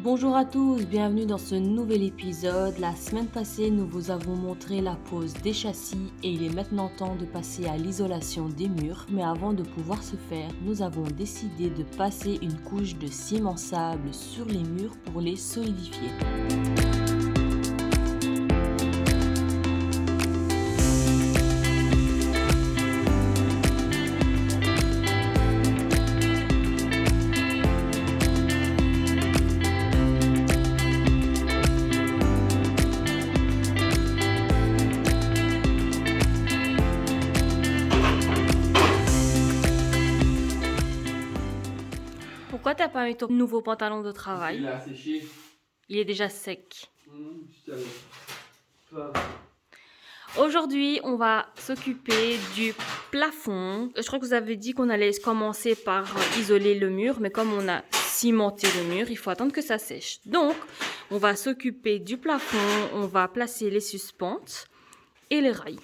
Bonjour à tous, bienvenue dans ce nouvel épisode. La semaine passée, nous vous avons montré la pose des châssis et il est maintenant temps de passer à l'isolation des murs. Mais avant de pouvoir ce faire, nous avons décidé de passer une couche de ciment sable sur les murs pour les solidifier. Pourquoi t'as pas mis ton nouveau pantalon de travail? Il a séché. Il est déjà sec. Je savais pas. Aujourd'hui, on va s'occuper du plafond. Je crois que vous avez dit qu'on allait commencer par isoler le mur, mais comme on a cimenté le mur, il faut attendre que ça sèche. Donc, on va s'occuper du plafond, on va placer les suspentes et les rails.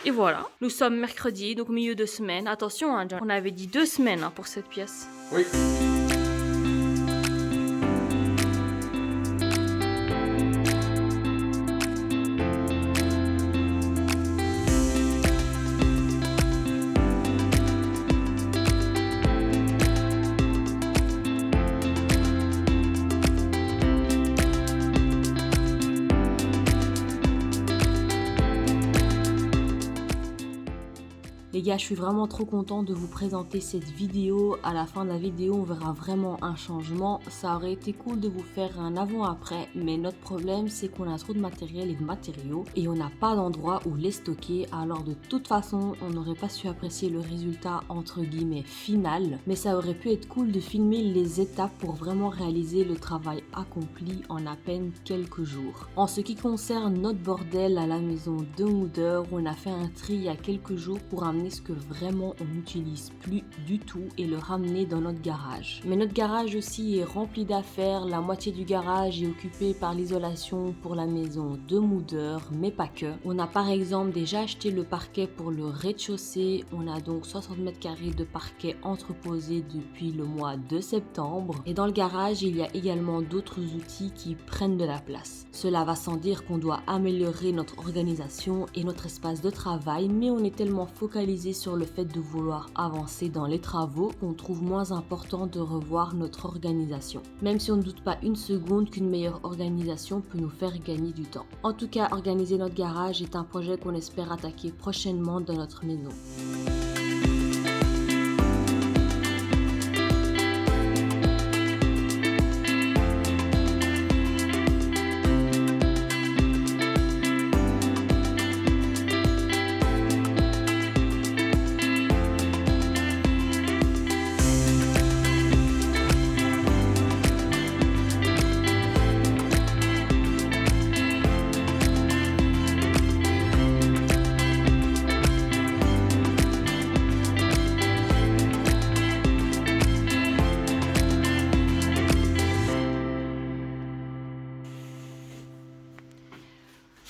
Et voilà, nous sommes mercredi, donc milieu de semaine. Attention, hein, John, on avait dit 2 semaines pour cette pièce. Oui. Les gars, je suis vraiment trop contente de vous présenter cette vidéo. À la fin de la vidéo, on verra vraiment un changement. Ça aurait été cool de vous faire un avant-après, mais notre problème, c'est qu'on a trop de matériel et de matériaux et on n'a pas d'endroit où les stocker. Alors de toute façon, on n'aurait pas su apprécier le résultat entre guillemets final, mais ça aurait pu être cool de filmer les étapes pour vraiment réaliser le travail accompli en à peine quelques jours. En ce qui concerne notre bordel à la maison de Moodeur, on a fait un tri il y a quelques jours pour amener ce que vraiment on n'utilise plus du tout et le ramener dans notre garage. Mais notre garage aussi est rempli d'affaires, la moitié du garage est occupé par l'isolation pour la maison de Moodeur, mais pas que. On a par exemple déjà acheté le parquet pour le rez-de-chaussée, on a donc 60 mètres carrés de parquet entreposé depuis le mois de septembre et dans le garage il y a également d'autres outils qui prennent de la place. Cela va sans dire qu'on doit améliorer notre organisation et notre espace de travail, mais on est tellement focalisé sur le fait de vouloir avancer dans les travaux qu'on trouve moins important de revoir notre organisation. Même si on ne doute pas une seconde qu'une meilleure organisation peut nous faire gagner du temps. En tout cas, organiser notre garage est un projet qu'on espère attaquer prochainement dans notre maison.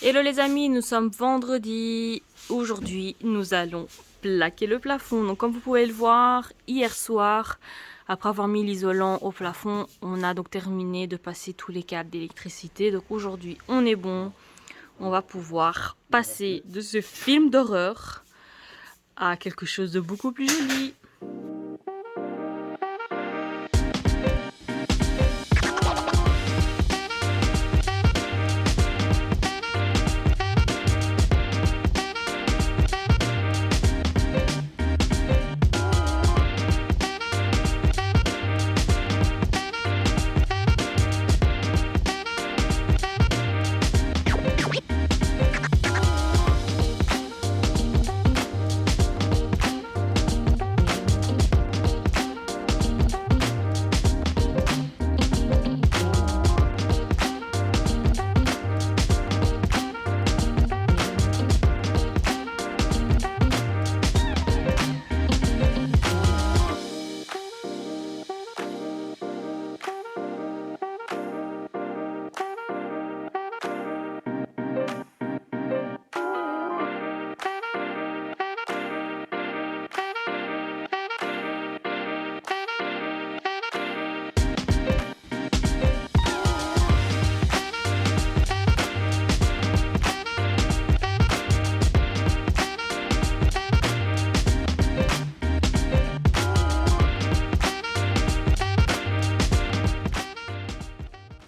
Hello les amis, nous sommes vendredi. Aujourd'hui, nous allons plaquer le plafond. Donc comme vous pouvez le voir, hier soir, après avoir mis l'isolant au plafond, on a donc terminé de passer tous les câbles d'électricité. Donc aujourd'hui, on est bon. On va pouvoir passer de ce film d'horreur à quelque chose de beaucoup plus joli.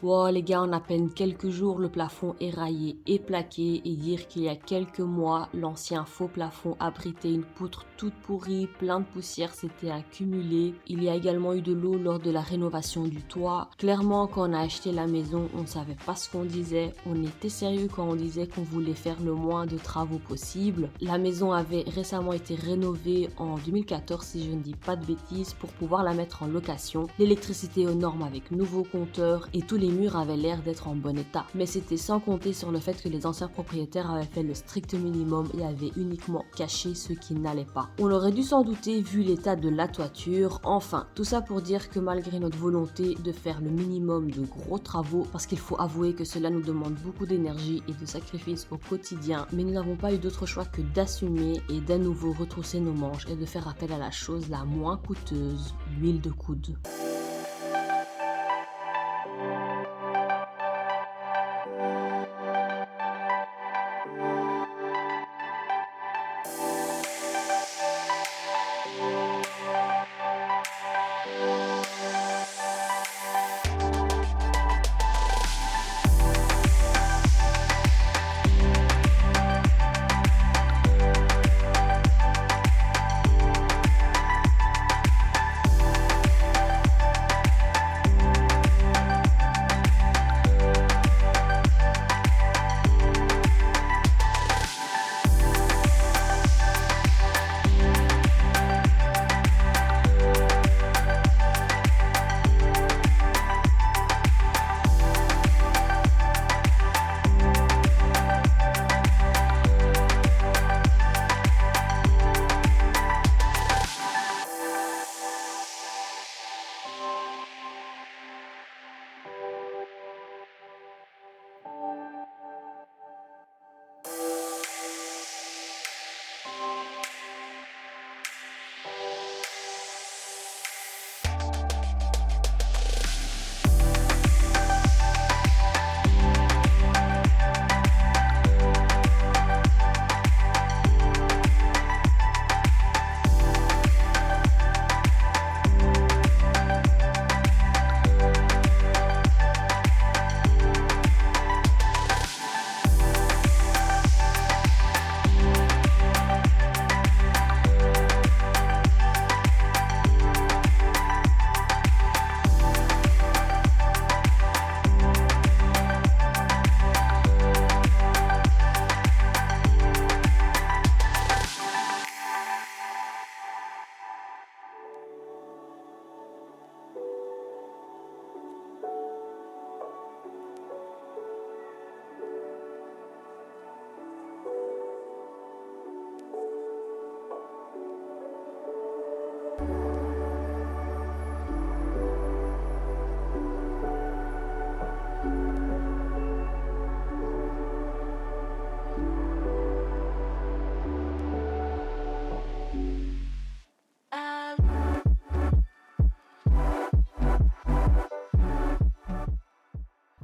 Wow les gars, en à peine quelques jours, le plafond est raillé et plaqué et dire qu'il y a quelques mois, l'ancien faux plafond abritait une poutre toute pourrie, plein de poussière s'était accumulée. Il y a également eu de l'eau lors de la rénovation du toit. Clairement, quand on a acheté la maison, on ne savait pas ce qu'on disait. On était sérieux quand on disait qu'on voulait faire le moins de travaux possible. La maison avait récemment été rénovée en 2014 si je ne dis pas de bêtises pour pouvoir la mettre en location. L'électricité aux normes avec nouveaux compteurs et tous les murs avaient l'air d'être en bon état. Mais c'était sans compter sur le fait que les anciens propriétaires avaient fait le strict minimum et avaient uniquement caché ce qui n'allait pas. On aurait dû s'en douter vu l'état de la toiture. Enfin, tout ça pour dire que malgré notre volonté de faire le minimum de gros travaux, parce qu'il faut avouer que cela nous demande beaucoup d'énergie et de sacrifices au quotidien, mais nous n'avons pas eu d'autre choix que d'assumer et d'à nouveau retrousser nos manches et de faire appel à la chose la moins coûteuse, l'huile de coude.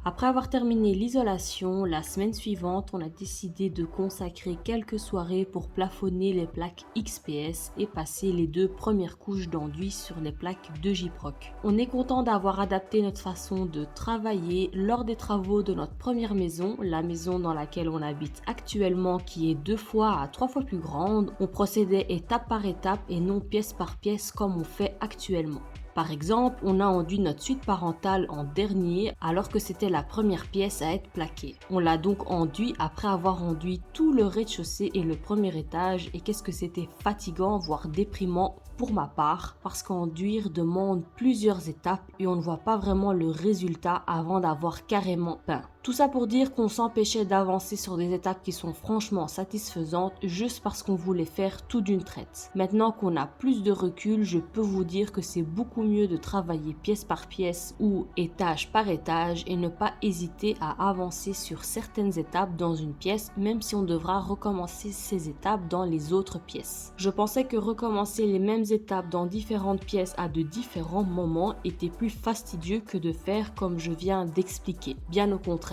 Après avoir terminé l'isolation, la semaine suivante, on a décidé de consacrer quelques soirées pour plafonner les plaques XPS et passer les 2 premières couches d'enduit sur les plaques de Gyproc. On est content d'avoir adapté notre façon de travailler lors des travaux de notre première maison, la maison dans laquelle on habite actuellement qui est 2 fois à 3 fois plus grande. On procédait étape par étape et non pièce par pièce comme on fait actuellement. Par exemple, on a enduit notre suite parentale en dernier alors que c'était la première pièce à être plaquée. On l'a donc enduit après avoir enduit tout le rez-de-chaussée et le premier étage et qu'est-ce que c'était fatigant voire déprimant pour ma part parce qu'enduire demande plusieurs étapes et on ne voit pas vraiment le résultat avant d'avoir carrément peint. Tout ça pour dire qu'on s'empêchait d'avancer sur des étapes qui sont franchement satisfaisantes juste parce qu'on voulait faire tout d'une traite. Maintenant qu'on a plus de recul, je peux vous dire que c'est beaucoup mieux de travailler pièce par pièce ou étage par étage et ne pas hésiter à avancer sur certaines étapes dans une pièce même si on devra recommencer ces étapes dans les autres pièces. Je pensais que recommencer les mêmes étapes dans différentes pièces à de différents moments était plus fastidieux que de faire comme je viens d'expliquer. Bien au contraire.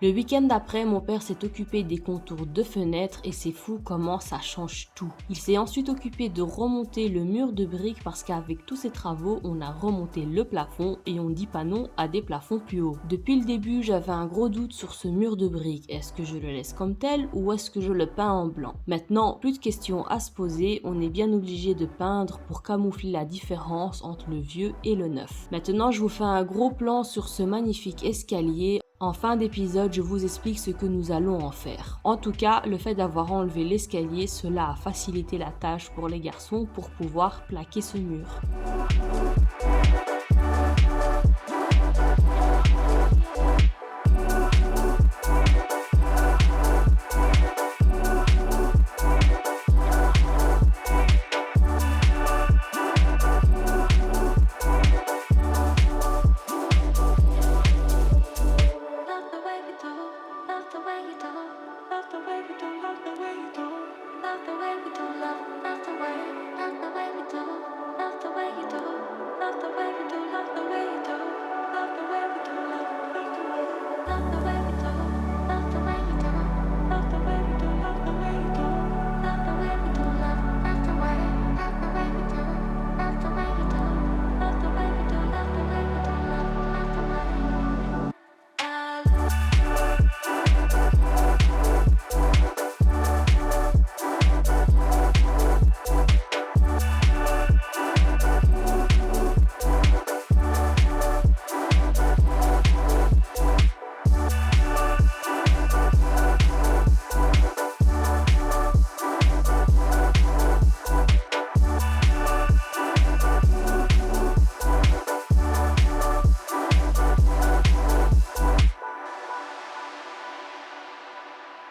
Le week-end d'après, mon père s'est occupé des contours de fenêtres et c'est fou comment ça change tout. Il s'est ensuite occupé de remonter le mur de briques parce qu'avec tous ces travaux, on a remonté le plafond et on dit pas non à des plafonds plus hauts. Depuis le début, j'avais un gros doute sur ce mur de briques. Est-ce que je le laisse comme tel ou est-ce que je le peins en blanc? Maintenant, plus de questions à se poser, on est bien obligé de peindre pour camoufler la différence entre le vieux et le neuf. Maintenant, je vous fais un gros plan sur ce magnifique escalier. En fin d'épisode, je vous explique ce que nous allons en faire. En tout cas, le fait d'avoir enlevé l'escalier, cela a facilité la tâche pour les garçons pour pouvoir plaquer ce mur.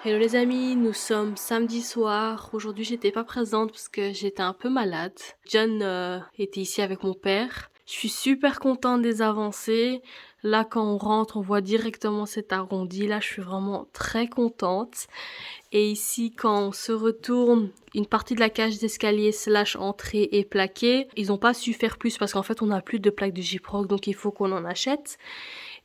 Hello les amis, nous sommes samedi soir. Aujourd'hui j'étais pas présente parce que j'étais un peu malade. John était ici avec mon père. Je suis super contente des avancées. Là quand on rentre on voit directement cet arrondi. Là je suis vraiment très contente. Et ici quand on se retourne, une partie de la cage d'escalier / entrée est plaquée. Ils n'ont pas su faire plus parce qu'en fait on n'a plus de plaque de gyproc donc il faut qu'on en achète.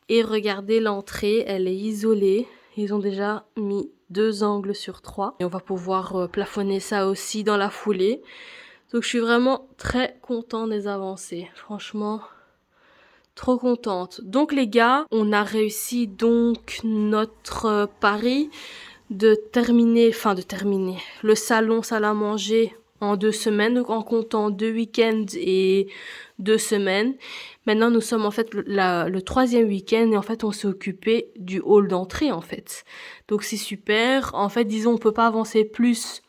Et regardez l'entrée, elle est isolée. Ils ont déjà mis 2 angles sur 3. Et on va pouvoir plafonner ça aussi dans la foulée. Donc je suis vraiment très contente des avancées. Franchement, trop contente. Donc les gars, on a réussi donc notre pari de terminer le salon, salle à manger en 2 semaines. Donc en comptant 2 week-ends et 2 semaines. Maintenant, nous sommes en fait le 3e week-end et en fait, on s'est occupé du hall d'entrée en fait. Donc c'est super. En fait, disons, on peut pas avancer plus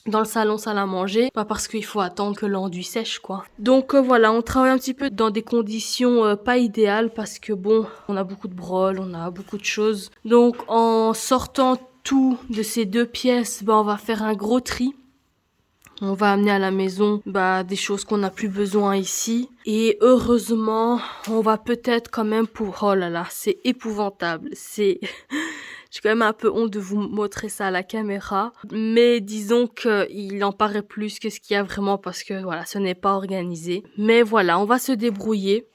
dans le salon salle à manger, pas parce qu'il faut attendre que l'enduit sèche quoi. Donc voilà, on travaille un petit peu dans des conditions pas idéales parce que bon, on a beaucoup de brôles, on a beaucoup de choses. Donc en sortant tout de ces 2 pièces, on va faire un gros tri. On va amener à la maison des choses qu'on n'a plus besoin ici. Et heureusement, on va peut-être quand même oh là là, c'est épouvantable. J'ai quand même un peu honte de vous montrer ça à la caméra. Mais disons qu'il en paraît plus que ce qu'il y a vraiment parce que voilà, ce n'est pas organisé. Mais voilà, on va se débrouiller.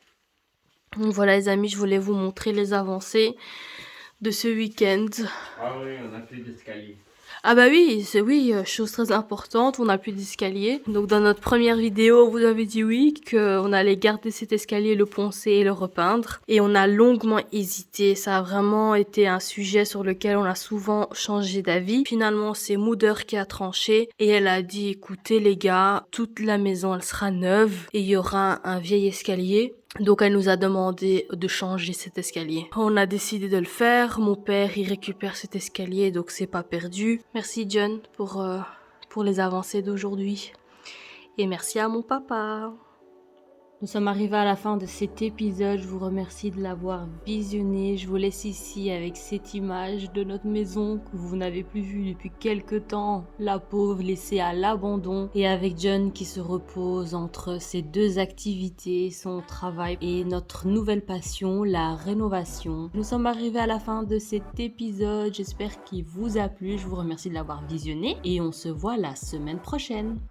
Donc voilà les amis, je voulais vous montrer les avancées de ce week-end. Ah oui, on a plus d'escalier. Ah bah oui, chose très importante, on n'a plus d'escalier. Donc dans notre première vidéo, vous avez dit oui, qu'on allait garder cet escalier, le poncer et le repeindre. Et on a longuement hésité, ça a vraiment été un sujet sur lequel on a souvent changé d'avis. Finalement, c'est Moudeur qui a tranché et elle a dit, écoutez les gars, toute la maison elle sera neuve et il y aura un vieil escalier. Donc elle nous a demandé de changer cet escalier. On a décidé de le faire. Mon père il récupère cet escalier donc c'est pas perdu. Merci John pour les avancées d'aujourd'hui. Et merci à mon papa. Nous sommes arrivés à la fin de cet épisode, je vous remercie de l'avoir visionné. Je vous laisse ici avec cette image de notre maison que vous n'avez plus vue depuis quelques temps. La pauvre laissée à l'abandon et avec John qui se repose entre ses 2 activités, son travail et notre nouvelle passion, la rénovation. Nous sommes arrivés à la fin de cet épisode, j'espère qu'il vous a plu. Je vous remercie de l'avoir visionné et on se voit la semaine prochaine.